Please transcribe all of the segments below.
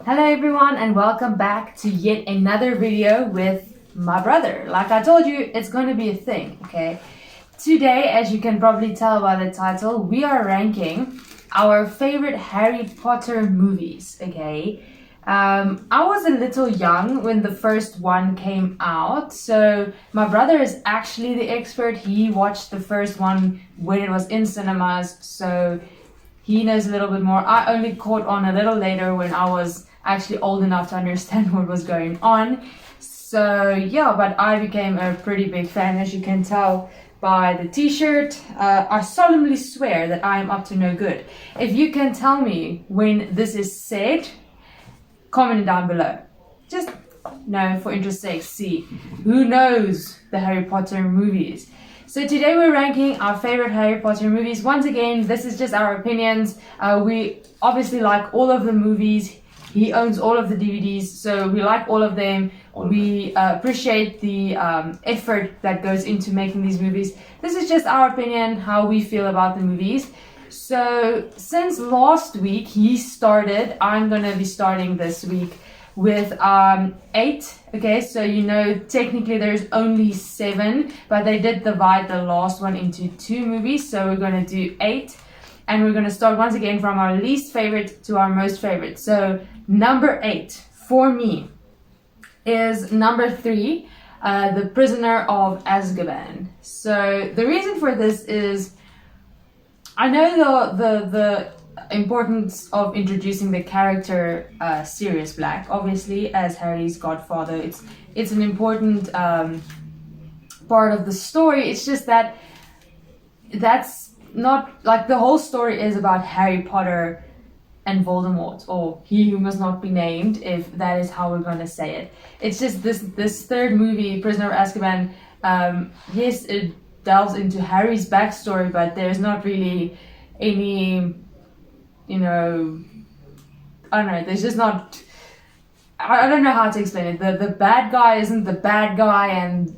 Hello everyone and welcome back to yet another video with my brother. Like I told you, it's going to be a thing, okay? Today, as you can probably tell by the title, we are ranking our favorite Harry Potter movies, okay? I was a little young when the first one came out, so my brother is actually the expert. He watched the first one when it was in cinemas, so he knows a little bit more. I only caught on a little later when I was actually old enough to understand what was going on. So yeah, but I became a pretty big fan, as you can tell by the t-shirt. I solemnly swear that I am up to no good. If you can tell me when this is said, comment down below. Just for interest's sake, see who knows the Harry Potter movies. So today we're ranking our favorite Harry Potter movies. Once again, this is just our opinions. We obviously like all of the movies. He owns all of the DVDs, so we like all of them. We appreciate the effort that goes into making these movies. This is just our opinion, how we feel about the movies. So since last week he started, I'm gonna be starting this week with 8. Okay, so you know technically there's only 7, but they did divide the last one into 2 movies, so we're gonna do 8, and we're gonna start once again from our least favorite to our most favorite. So number 8 for me is number 3, The Prisoner of Azkaban. So the reason for this is, I know the importance of introducing the character Sirius Black, obviously, as Harry's godfather. It's an important part of the story. It's just that that's not like the whole story is about Harry Potter and Voldemort, or he who must not be named, if that is how we're gonna say it. It's just this third movie, Prisoner of Azkaban. Yes, it delves into Harry's backstory, but there's not really any, I don't know, there's just not, I don't know how to explain it. The bad guy isn't the bad guy, and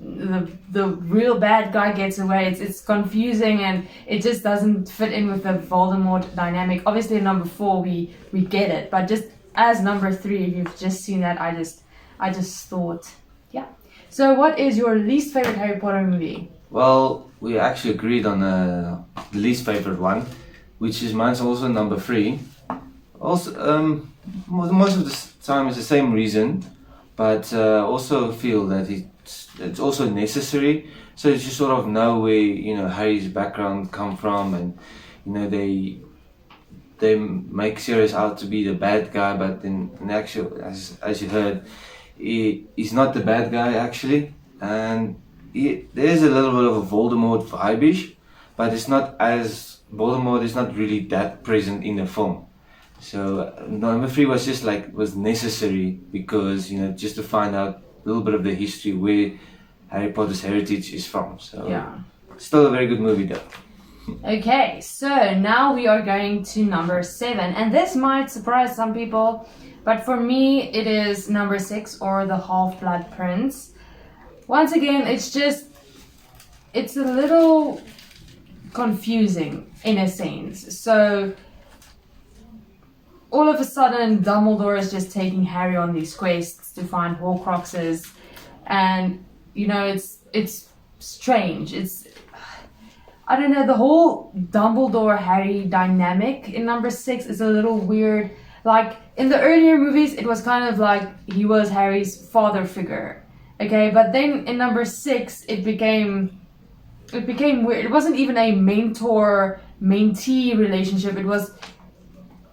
the real bad guy gets away. It's confusing, and it just doesn't fit in with the Voldemort dynamic. Obviously in number 4 we get it, but just as number 3, if you've just seen that, I just thought, yeah. So what is your least favorite Harry Potter movie? Well, we actually agreed on the least favorite one, which is mine's also number 3. Also, most of the time it's the same reason, but also feel that it's also necessary. So you sort of know where Harry's background come from, and they make Sirius out to be the bad guy, but in actual, as you heard, he's not the bad guy actually, and there's a little bit of a Voldemort vibe-ish, but it's not as Voldemort is not really that present in the film. So number 3 was just was necessary because just to find out a little bit of the history where Harry Potter's heritage is from. So yeah, still a very good movie though. Okay, so now we are going to number 7, and this might surprise some people, but for me it is number 6, or The Half-Blood Prince. Once again, it's a little confusing in a sense. So all of a sudden Dumbledore is just taking Harry on these quests to find Horcruxes, and it's strange. I don't know, the whole Dumbledore Harry dynamic in number 6 is a little weird. Like in the earlier movies it was kind of like he was Harry's father figure, okay, but then in number 6 it became weird. It wasn't even a mentor-mentee relationship. It was,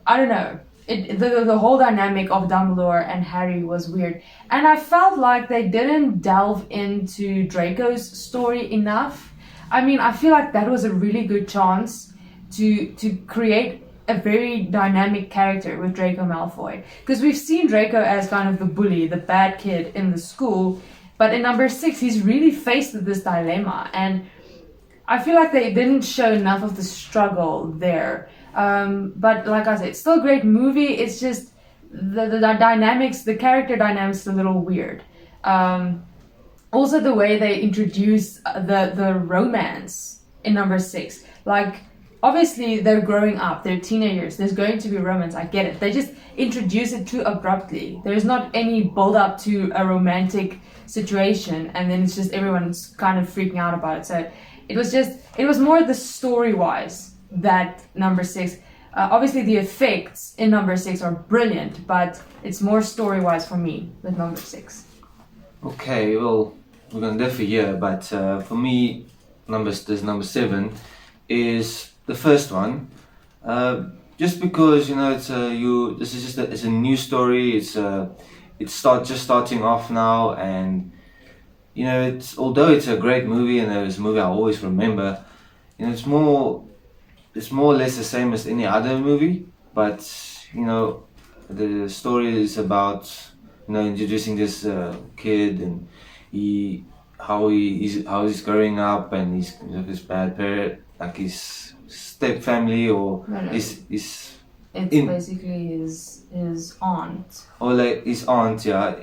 I don't know. The whole dynamic of Dumbledore and Harry was weird. And I felt like they didn't delve into Draco's story enough. I mean, I feel like that was a really good chance to create a very dynamic character with Draco Malfoy. Because we've seen Draco as kind of the bully, the bad kid in the school. But in number 6, he's really faced with this dilemma. And I feel like they didn't show enough of the struggle there. But like I said, it's still a great movie. It's just the dynamics, the character dynamics, a little weird. Also the way they introduce the romance in number 6. Like obviously they're growing up, they're teenagers, there's going to be romance, I get it. They just introduce it too abruptly. There's not any build up to a romantic situation, and then it's just everyone's kind of freaking out about it. So it was more the story wise that number 6. Obviously the effects in number 6 are brilliant, but it's more story wise for me with number 6. Okay, well, we're gonna differ here, but for me, number 7 is the first one. Just because it's a new story. It's just starting off now, and although it's a great movie and it's a movie I always remember, it's more or less the same as any other movie, but the story is about introducing this kid, and how he's growing up, and his bad parent, like his step family, or it's basically his aunt, or like his aunt, yeah.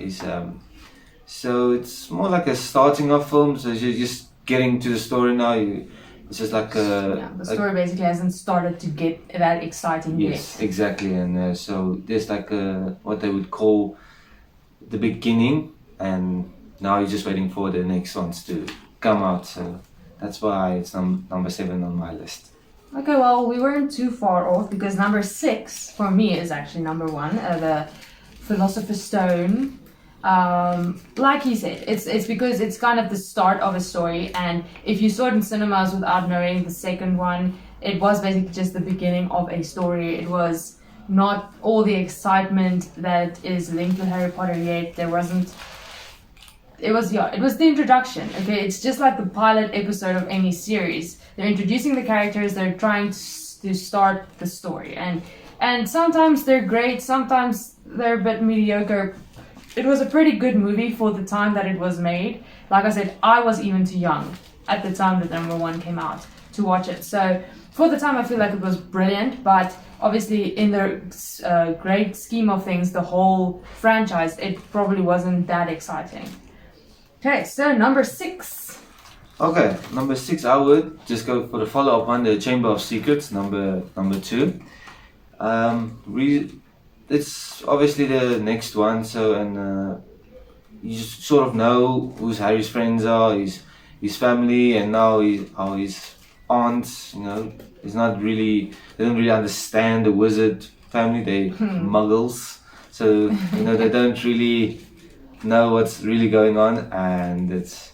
So it's more like a starting off film. So you're just getting to the story now. It's just like the story basically hasn't started to get that exciting yet. Yes, exactly. And so there's like what they would call the beginning, and now you're just waiting for the next ones to come out. So that's why it's number 7 on my list. Okay, well, we weren't too far off, because number 6 for me is actually number 1, the Philosopher's Stone. Like he said, it's because it's kind of the start of a story, and if you saw it in cinemas without knowing the second one, it was basically just the beginning of a story. It was not all the excitement that is linked with Harry Potter yet. It was the introduction. Okay, it's just like the pilot episode of any series. They're introducing the characters, they're trying to start the story, and sometimes they're great, sometimes they're a bit mediocre. It was a pretty good movie for the time that it was made. Like I said, I was even too young at the time that number 1 came out to watch it. So for the time, I feel like it was brilliant, but obviously in the great scheme of things, the whole franchise, it probably wasn't that exciting. Okay, so number 6. Okay, number 6, I would just go for the follow-up one, the Chamber of Secrets, number 2. It's obviously the next one, so you just sort of know who Harry's friends are, his family, and now his aunts. They don't really understand the wizard family. They muggles, so they don't really know what's really going on, and it's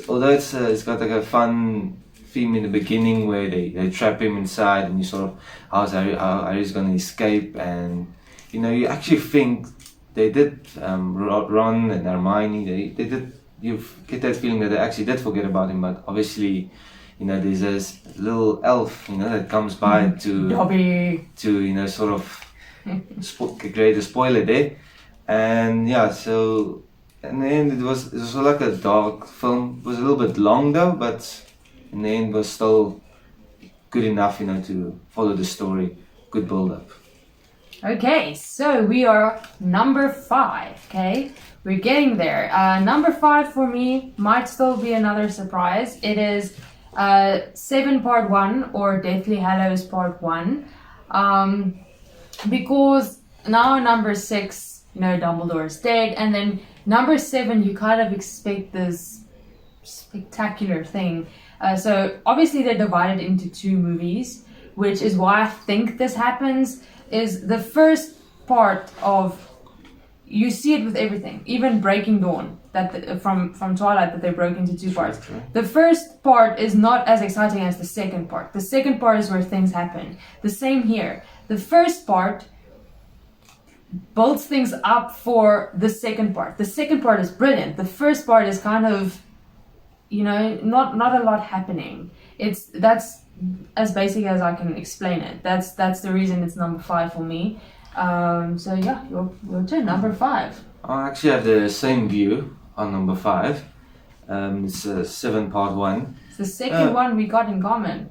although it's got like a fun theme in the beginning where they trap him inside, and you sort of how Harry's going to escape, and you actually think they did, Ron and Hermione, they did, you get that feeling that they actually did forget about him, but obviously there's this little elf that comes by to Dobby. To sort of create a spoiler there. And yeah, so in the end it was like a dark film. It was a little bit long though, but in the end was still good enough to follow the story. Good build up. Okay, so we are number 5, okay? We're getting there. Number 5 for me might still be another surprise. It is 7 Part 1, or Deathly Hallows Part 1. Because now number 6, Dumbledore is dead, and then number 7, you kind of expect this spectacular thing. So obviously they're divided into 2 movies, which is why I think this happens. Is the first part of, you see it with everything, even Breaking Dawn, from Twilight, that they broke into 2 parts. The first part is not as exciting as the second part. The second part is where things happen. The same here. The first part builds things up for the second part. The second part is brilliant. The first part is kind of, not a lot happening. That's as basic as I can explain it. That's the reason it's number 5 for me. So yeah, your turn, number 5. I actually have the same view on number 5. It's 7 Part 1. It's the second one we got in common.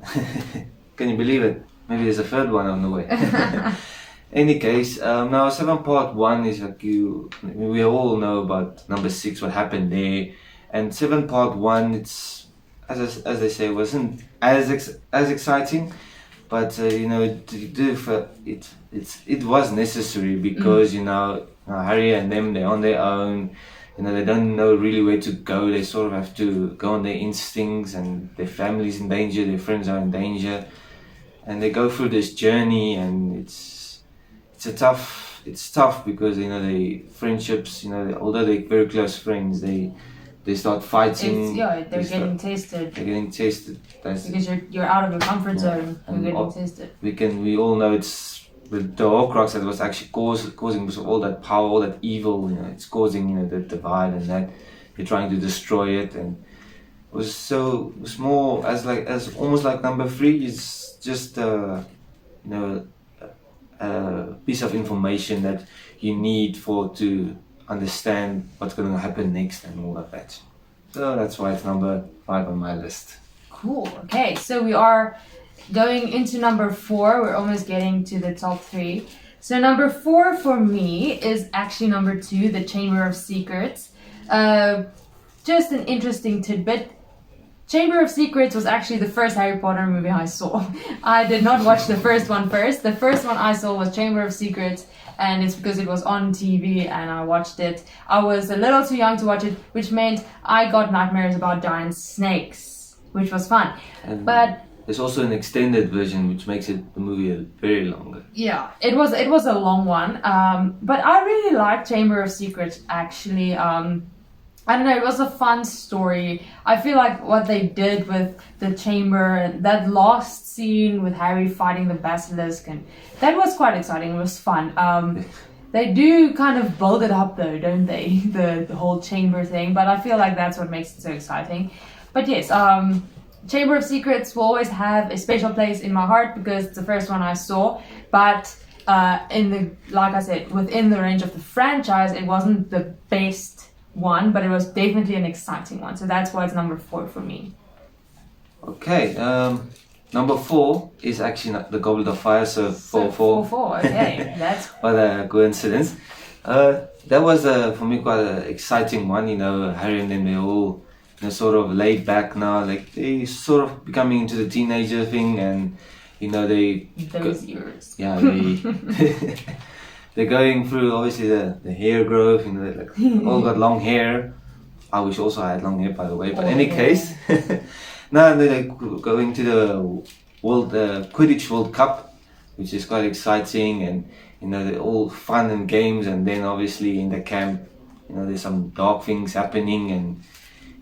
Can you believe it? Maybe there's a third one on the way. Any case, now 7 Part 1 is like we all know about number 6, what happened there, and 7 Part 1, it's as they say, wasn't as exciting, but you know, it was necessary because you know, Harry and them, they're on their own. You know, they don't know really where to go. They sort of have to go on their instincts, and their family's in danger, their friends are in danger, and they go through this journey, and it's tough because you know the friendships. You know, although they're very close friends, they start fighting. They're getting tested. They're getting tested. Because you're out of your comfort zone. You're getting tested. We all know it's the Horcrux that was actually causing all that power, all that evil. You know, it's causing, you know, the divide, and that they're trying to destroy it. And it was more as almost like number 3 is just you know, a piece of information that you need to understand what's going to happen next and all of that. So that's why it's number 5 on my list. Cool. Okay, so we are going into number 4. We're almost getting to the top 3. So number 4 for me is actually number 2, The Chamber of Secrets. Just an interesting tidbit. Chamber of Secrets was actually the first Harry Potter movie I saw. I did not watch the first one first. The first one I saw was Chamber of Secrets, and it's because it was on TV and I watched it. I was a little too young to watch it, which meant I got nightmares about giant snakes, which was fun. But there's also an extended version which makes the movie very longer. Yeah, it was a long one. But I really liked Chamber of Secrets actually. I don't know, it was a fun story. I feel like what they did with the chamber, that last scene with Harry fighting the basilisk, and that was quite exciting. It was fun. They do kind of build it up though, don't they? The whole chamber thing, but I feel like that's what makes it so exciting. But yes, Chamber of Secrets will always have a special place in my heart because it's the first one I saw. But like I said, within the range of the franchise, it wasn't the best one, but it was definitely an exciting one. So that's why it's number 4 for me. Okay, number 4 is actually the Goblet of Fire, so 4-4. 4-4, okay. That's what a coincidence. That was for me quite an exciting one. You know, Harry and them, they're all, you know, sort of laid back now, like they sort of becoming into the teenager thing, and you know those years. Yeah, they're going through obviously the hair growth, you know, like all got long hair. I wish also I had long hair, by the way. But in any case, now they're going to the Quidditch World Cup, which is quite exciting, and you know, they're all fun and games. And then obviously in the camp, you know, there's some dark things happening, and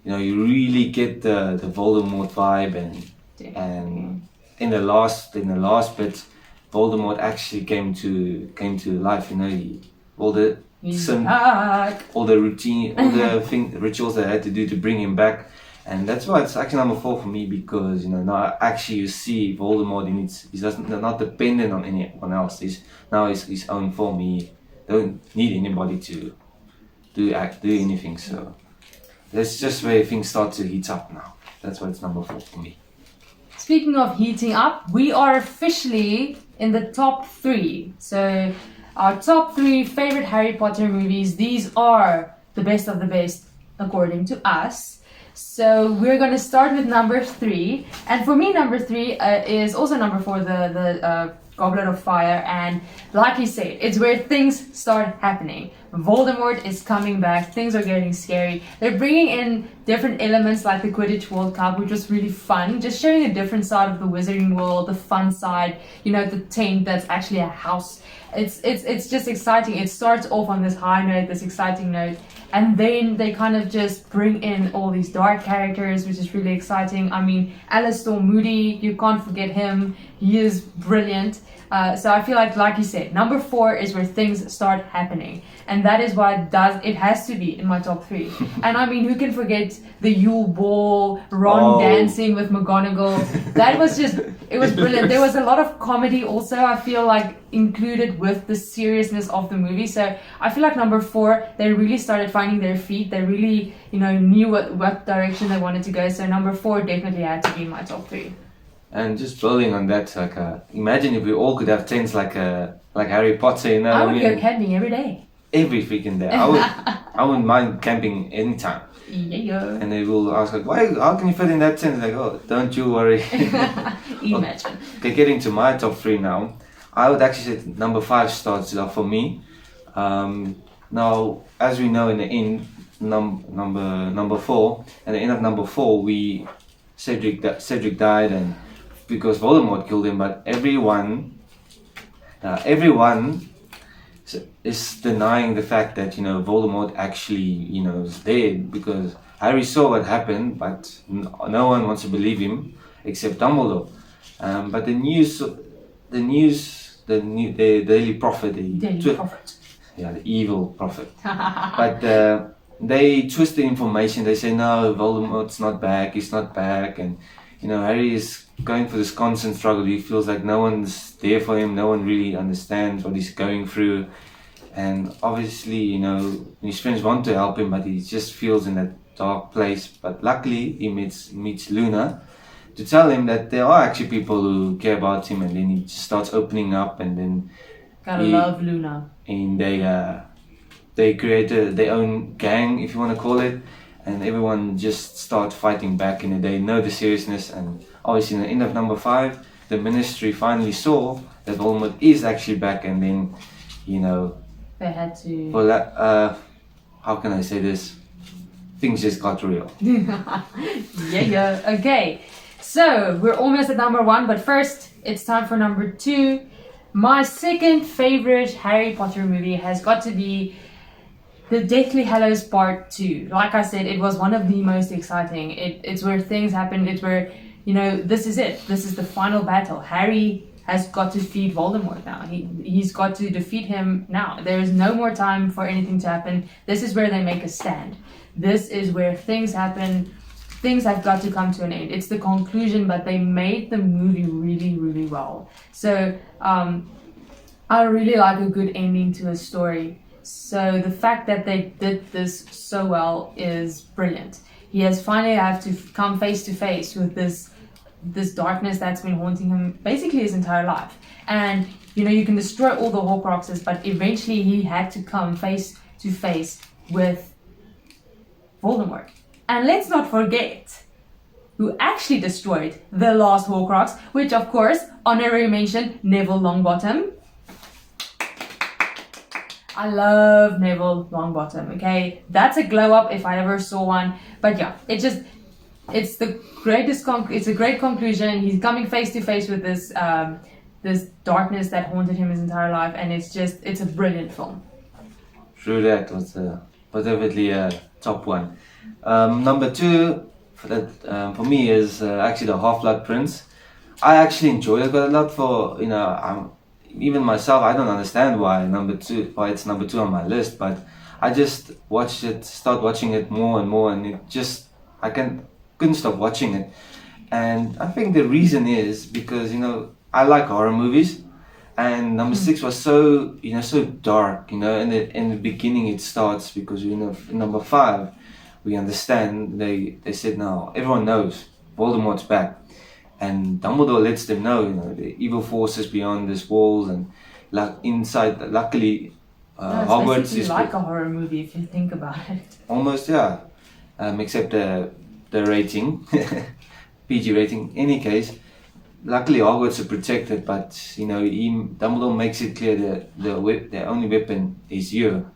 you know, you really get the Voldemort vibe, and in the last bit, Voldemort actually came to life. You know, all the routine, all the rituals they had to do to bring him back, and that's why it's actually number 4 for me, because you know, now actually you see Voldemort he's not dependent on anyone else. He's now his own form. He don't need anybody to do anything. So that's just where things start to heat up now. That's why it's number 4 for me. Speaking of heating up, we are officially in the top 3. So our top 3 favorite Harry Potter movies, these are the best of the best according to us. So we're going to start with number 3. And for me, number 3 is also number 4, the Goblet of Fire. And like you said, it's where things start happening. Voldemort is coming back, things are getting scary. They're bringing in different elements like the Quidditch World Cup, which was really fun, just showing a different side of the wizarding world, the fun side, you know, the tent that's actually a house. It's just exciting. It starts off on this high note, this exciting note, and then they kind of just bring in all these dark characters, which is really exciting. I mean, Alastor Moody, you can't forget him. He is brilliant. So I feel like you said, number 4 is where things start happening, and that is why it has to be in my top 3. And I mean, who can forget the Yule Ball, Ron dancing with McGonagall? That was it was brilliant. There was a lot of comedy also, I feel like, included with the seriousness of the movie. So I feel like number 4, they really started finding their feet. They really, you know, knew what direction they wanted to go. So number 4 definitely had to be in my top 3. And just building on that, like imagine if we all could have tents like Harry Potter, you know. I would go camping every day. Every freaking day. I wouldn't mind camping anytime. Yeah. And they will ask like, why? How can you fit in that tent? Like, oh, don't you worry. Imagine. Okay, getting to my top 3 now. I would actually say number 5 starts off for me. Now, as we know, in the end, number 4, at the end of number 4, Cedric died, and because Voldemort killed him. But everyone is denying the fact that Voldemort actually is dead, because Harry saw what happened, but no one wants to believe him except Dumbledore. But the Daily Prophet, the evil prophet. But they twist the information. They say no, Voldemort's not back. He's not back, and Harry is going for this constant struggle. He feels like no one's there for him. No one really understands what he's going through, and obviously, his friends want to help him, but he just feels in that dark place. But luckily, he meets Luna to tell him that there are actually people who care about him, and then he just starts opening up, and then love Luna. And they create their own gang, if you want to call it, and everyone just starts fighting back, and they know the seriousness. And obviously, in the end of number 5, the Ministry finally saw that Voldemort is actually back, and then they had to. Well, that how can I say this? Things just got real. Yeah. Okay. So, we're almost at number 1, but first, it's time for number 2. My second favorite Harry Potter movie has got to be The Deathly Hallows Part 2. Like I said, it was one of the most exciting. It's where things happen. It's where, this is it. This is the final battle. Harry has got to defeat Voldemort now. He's got to defeat him now. There is no more time for anything to happen. This is where they make a stand. This is where things happen. Things have got to come to an end. It's the conclusion, but they made the movie really, really well. So I really like a good ending to a story. So the fact that they did this so well is brilliant. He has finally have to come face to face with this darkness that's been haunting him basically his entire life. And you can destroy all the Horcruxes, but eventually he had to come face to face with Voldemort. And let's not forget who actually destroyed the last Horcrux, which of course, honorary mention, Neville Longbottom. I love Neville Longbottom, okay? That's a glow up if I ever saw one. But yeah, it's a great conclusion. He's coming face to face with this darkness that haunted him his entire life, and it's a brilliant film. True, that was definitely a top one. Number 2 for me is actually the Half-Blood Prince. I actually enjoyed it quite a lot. For even myself, I don't understand why it's number 2 on my list, but I just start watching it more and more, and I couldn't stop watching it. And I think the reason is because I like horror movies, and number 6 was so dark. In the beginning it starts because in number 5 we understand they said now everyone knows Voldemort's back, and Dumbledore lets them know the evil forces beyond this walls, and inside. Luckily, Hogwarts it's basically like a horror movie if you think about it. Almost, yeah. Except the rating, PG rating. Any case, luckily Hogwarts are protected, but Dumbledore makes it clear that the only weapon is you.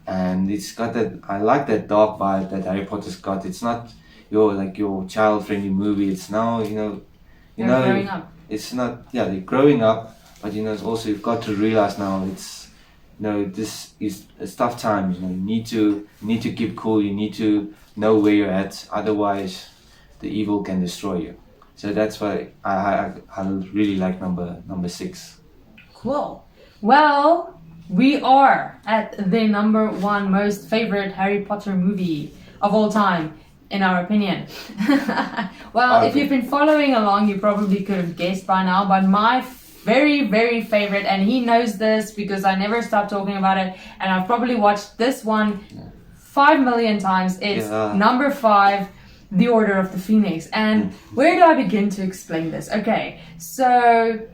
And it's got that. I like that dark vibe that Harry Potter's got. It's not your child-friendly movie. It's now growing up. It's not. Yeah, they're growing up, but it's also you've got to realize now it's it's tough times. You need to keep cool. You need to know where you're at. Otherwise, the evil can destroy you. So that's why I really like number 6. Cool. Well, we are at the number 1 most favorite Harry Potter movie of all time, in our opinion. Well, if you've been following along, you probably could have guessed by now, but my very, very favorite, and he knows this because I never stop talking about it, and I've probably watched this one 5 million times. It's number 5, The Order of the Phoenix. And where do I begin to explain this? Okay, so,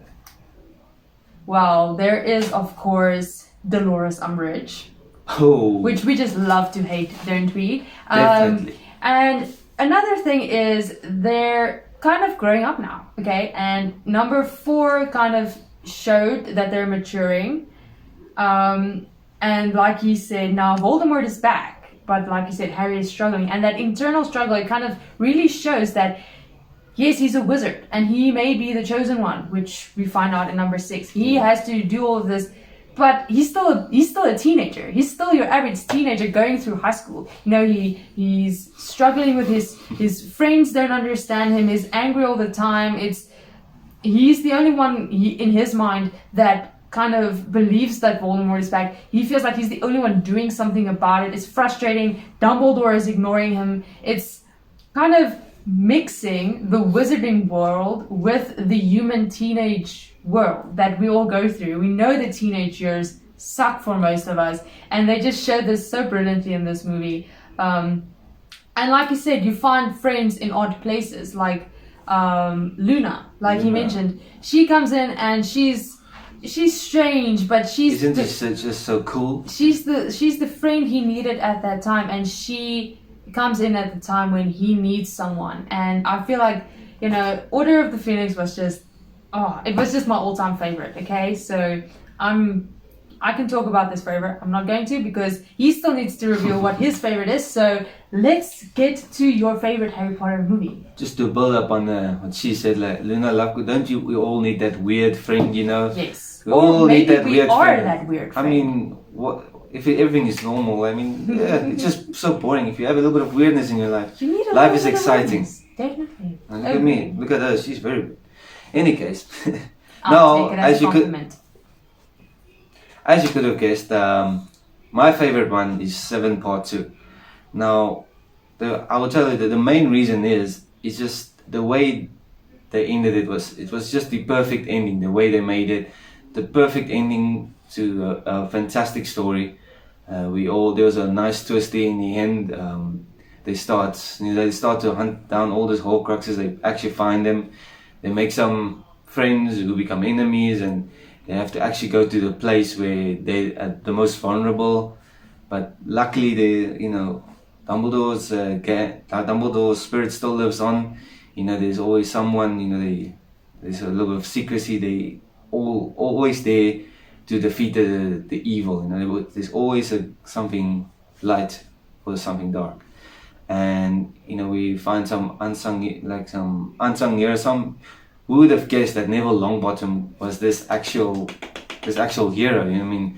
well, there is, of course, Dolores Umbridge, Oh, which we just love to hate, don't we? Definitely. And another thing is they're kind of growing up now, okay? And number 4 kind of showed that they're maturing. And like you said, now Voldemort is back, but like you said, Harry is struggling. And that internal struggle, it kind of really shows that, yes, he's a wizard, and he may be the chosen one, which we find out in number 6. He has to do all of this, but he's still a teenager. He's still your average teenager going through high school. You know, he's struggling with his friends don't understand him. He's angry all the time. He's the only one in his mind that kind of believes that Voldemort is back. He feels like he's the only one doing something about it. It's frustrating. Dumbledore is ignoring him. It's kind of mixing the wizarding world with the human teenage world that we all go through. We know the teenage years suck for most of us, and they just showed this so brilliantly in this movie. And like you said, you find friends in odd places, like Luna, like he mentioned. She comes in and she's strange, but Isn't just so cool? She's the friend he needed at that time, and she comes in at the time when he needs someone. And I feel like, you know, Order of the Phoenix was just, it was just my all-time favorite. Okay, so I can talk about this forever. I'm not going to, because he still needs to reveal what his favorite is. So let's get to your favorite Harry Potter movie. Just to build up on what she said, like Luna Lovegood, don't you? We all need that weird friend, you know. Yes. We all need that we weird are friend. that weird friend. I mean, what if everything is normal? I mean, yeah, it's just so boring. If you have a little bit of weirdness in your life, you need a life little is bit of exciting. weirdness. Definitely. And look at me. Look at her. She's very good. Any case, I'll now take it as as a you could. compliment. As you could have guessed, my favorite one is 7 Part 2. Now, I will tell you that the main reason is just the way they ended it was just the perfect ending. The way they made it, the perfect ending to a fantastic story. There was a nice twist in the end. They start to hunt down all these Horcruxes. They actually find them. They make some friends who become enemies, and they have to actually go to the place where they are the most vulnerable. But luckily, Dumbledore's spirit still lives on. You know, there's always someone. You know, there's a little bit of secrecy. They always there to defeat the evil. You know, there's always something light or something dark. And you know, we find some unsung heroes. Who would have guessed that Neville Longbottom was this actual hero? You know, I mean,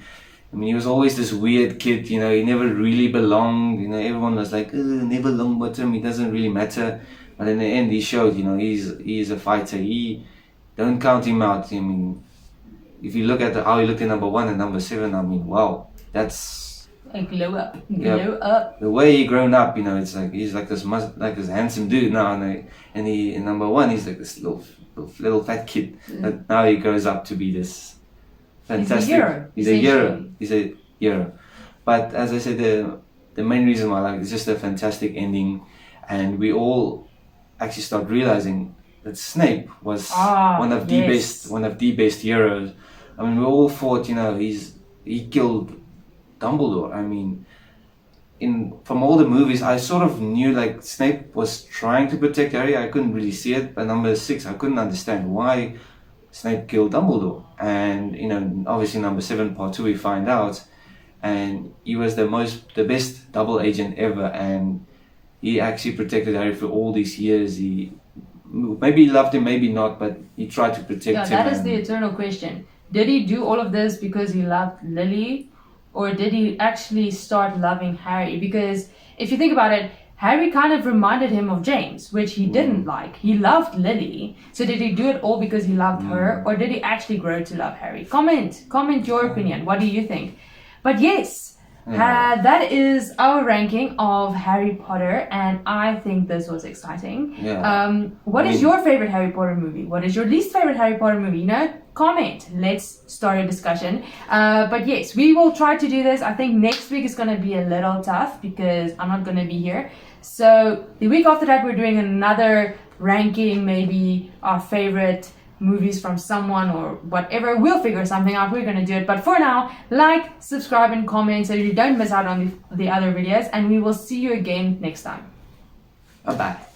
he was always this weird kid. You know, he never really belonged. You know, everyone was like, Neville Longbottom, he doesn't really matter. But in the end, he showed. You know, he is a fighter. Don't count him out. I mean, if you look at how he looked in number 1 and number 7, I mean, wow, that's. Like glow up. The way he grown up, you know, it's like he's like this handsome dude now, and he in number 1 he's like this little fat kid. But now he grows up to be this fantastic. He's a hero. But as I said, the main reason why I like it is just a fantastic ending, and we all actually start realizing that Snape was one of the best heroes. I mean, we all thought, you know, he killed Dumbledore. I mean, from all the movies, I sort of knew like Snape was trying to protect Harry. I couldn't really see it. But number 6, I couldn't understand why Snape killed Dumbledore. And you know, obviously number 7 Part 2 we find out, and he was the best double agent ever, and he actually protected Harry for all these years. Maybe he loved him, maybe not, but he tried to protect him. That is the eternal question. Did he do all of this because he loved Lily? Or did he actually start loving Harry? Because if you think about it, Harry kind of reminded him of James, which he didn't like. He loved Lily. So did he do it all because he loved her? Or did he actually grow to love Harry? Comment your opinion. What do you think? But yes, that is our ranking of Harry Potter. And I think this was exciting. Yeah. What is your favorite Harry Potter movie? What is your least favorite Harry Potter movie? You know, comment. Let's start a discussion. But yes, we will try to do this. I think next week is going to be a little tough because I'm not going to be here. So the week after that, we're doing another ranking, maybe our favorite movies from someone or whatever. We'll figure something out. We're gonna do it. But for now, like, subscribe, and comment so you don't miss out on the other videos. And we will see you again next time. Bye bye.